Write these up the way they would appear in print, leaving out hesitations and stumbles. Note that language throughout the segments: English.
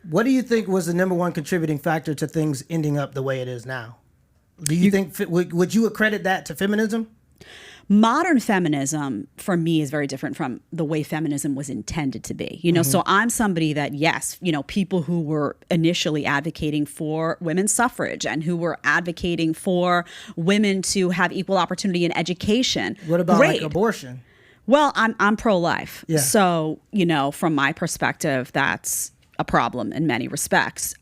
What do you think was the number one contributing factor to things ending up the way it is now? Do you think, would you accredit that to feminism? Modern feminism, for me, is very different from the way feminism was intended to be. So I'm somebody that, yes, people who were initially advocating for women's suffrage and who were advocating for women to have equal opportunity in education. What about like abortion? Well, I'm pro-life. Yeah. So, from my perspective, that's a problem in many respects.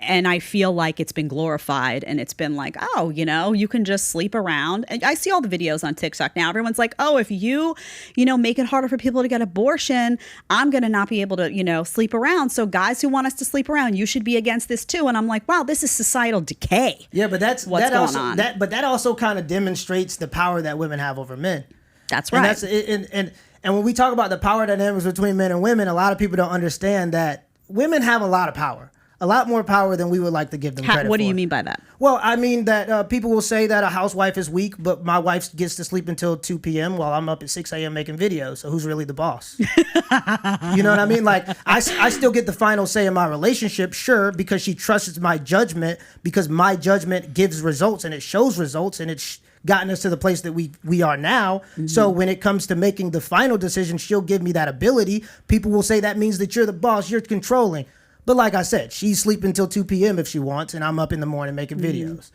And I feel like it's been glorified and it's been like, oh, you can just sleep around. And I see all the videos on TikTok now. Everyone's like, oh, if you make it harder for people to get abortion, I'm going to not be able to, sleep around. So guys who want us to sleep around, you should be against this too. And I'm like, wow, this is societal decay. Yeah, but what's going on. That also kind of demonstrates the power that women have over men. That's right. And when we talk about the power dynamics between men and women, a lot of people don't understand that women have a lot of power. A lot more power than we would like to give them credit for. What do you mean by that? Well, I mean that people will say that a housewife is weak, but my wife gets to sleep until 2 p.m. while I'm up at 6 a.m. making videos. So who's really the boss? You know what I mean? Like, I still get the final say in my relationship, sure, because she trusts my judgment, because my judgment gives results and it shows results and it's gotten us to the place that we are now. Mm-hmm. So when it comes to making the final decision, she'll give me that ability. People will say that means that you're the boss, you're controlling. But like I said, she's sleeping until 2 p.m. if she wants, and I'm up in the morning making videos.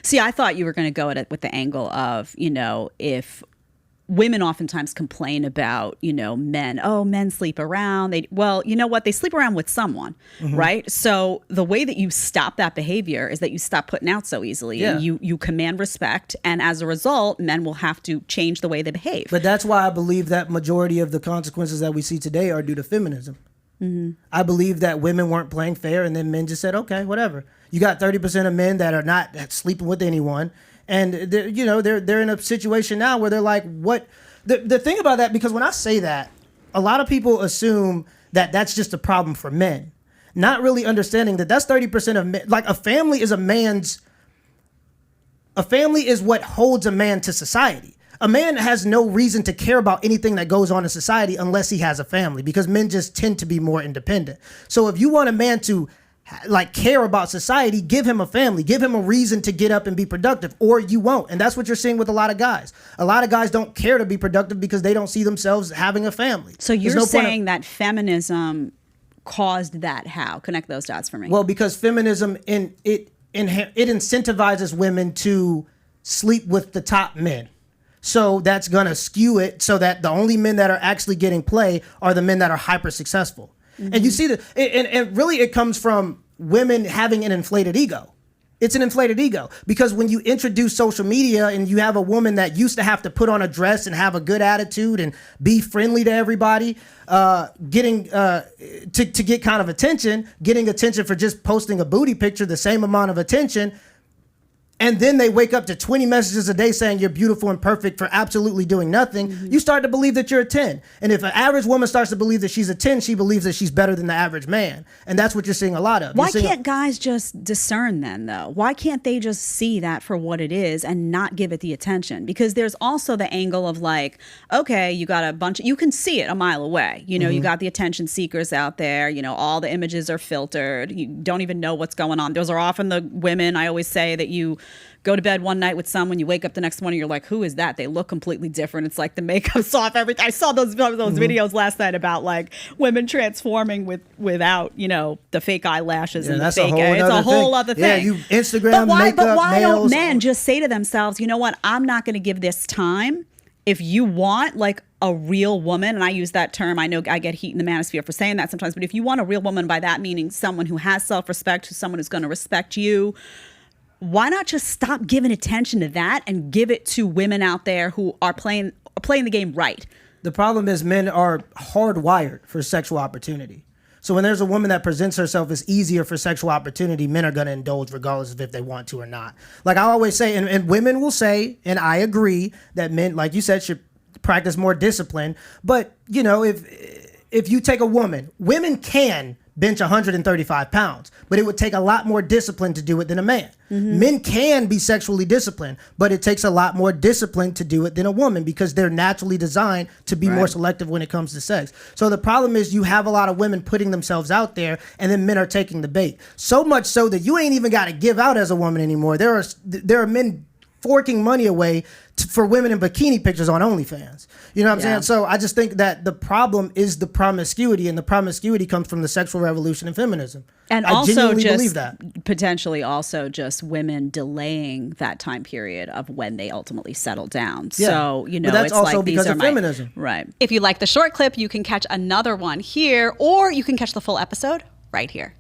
See, I thought you were going to go at it with the angle of, if women oftentimes complain about, men sleep around. You know what? They sleep around with someone, right? So the way that you stop that behavior is that you stop putting out so easily. Yeah. And you command respect. And as a result, men will have to change the way they behave. But that's why I believe that majority of the consequences that we see today are due to feminism. Mm-hmm. I believe that women weren't playing fair, and then men just said, okay, whatever. You got 30% of men that are not sleeping with anyone, and they're in a situation now where they're like, what? The thing about that, because when I say that, a lot of people assume that that's just a problem for men, not really understanding that that's 30% of men. Like, a family is what holds a man to society. A man has no reason to care about anything that goes on in society unless he has a family, because men just tend to be more independent. So if you want a man to care about society, give him a family, give him a reason to get up and be productive, or you won't. And that's what you're seeing with a lot of guys. A lot of guys don't care to be productive because they don't see themselves having a family. So you're saying that feminism caused that. How? Connect those dots for me. Well, because feminism it incentivizes women to sleep with the top men. So that's going to skew it so that the only men that are actually getting play are the men that are hyper successful. Mm-hmm. And you see that, and really it comes from women having an inflated ego. It's an inflated ego, because when you introduce social media and you have a woman that used to have to put on a dress and have a good attitude and be friendly to everybody, getting to get kind of attention, getting attention for just posting a booty picture, the same amount of attention. And then they wake up to 20 messages a day saying you're beautiful and perfect for absolutely doing nothing. Mm-hmm. You start to believe that you're a 10. And if an average woman starts to believe that she's a 10, she believes that she's better than the average man. And that's what you're seeing a lot of. Why can't guys just discern then, though? Why can't they just see that for what it is and not give it the attention? Because there's also the angle of like, okay, you got a bunch, you can see it a mile away. You know, you got the attention seekers out there. You know, all the images are filtered. You don't even know what's going on. Those are often the women, I always say, that you go to bed one night with someone, you wake up the next morning, you're like, who is that? They look completely different. It's like the makeup's off, everything. I saw those videos last night about like women transforming without, you know, the fake eyelashes and the fake hair. It's a whole other thing. Yeah, you Instagram makeup, but why nails, don't men just say to themselves, you know what, I'm not going to give this time. If you want like a real woman, and I use that term, I know I get heat in the manosphere for saying that sometimes, but if you want a real woman, by that meaning someone who has self-respect, who's someone who's going to respect you, why not just stop giving attention to that and give it to women out there who are playing the game right? The problem is men are hardwired for sexual opportunity. So when there's a woman that presents herself as easier for sexual opportunity, men are going to indulge regardless of if they want to or not. Like I always say, and women will say, and I agree, that men, like you said, should practice more discipline. But, you know, if you take a woman, women can bench 135 pounds, but it would take a lot more discipline to do it than a man. Men can be sexually disciplined, but it takes a lot more discipline to do it than a woman because they're naturally designed to be more selective when it comes to sex. So the problem is you have a lot of women putting themselves out there and then men are taking the bait. So much so that you ain't even got to give out as a woman anymore. There are men forking money away for women in bikini pictures on OnlyFans. You know what I'm saying? So I just think that the problem is the promiscuity, and the promiscuity comes from the sexual revolution and feminism. And I also genuinely just believe that. potentially also just women delaying that time period of when they ultimately settle down. Yeah. So, you know, But that's it's also like because these are of feminism. Right. If you like the short clip, you can catch another one here, or you can catch the full episode right here.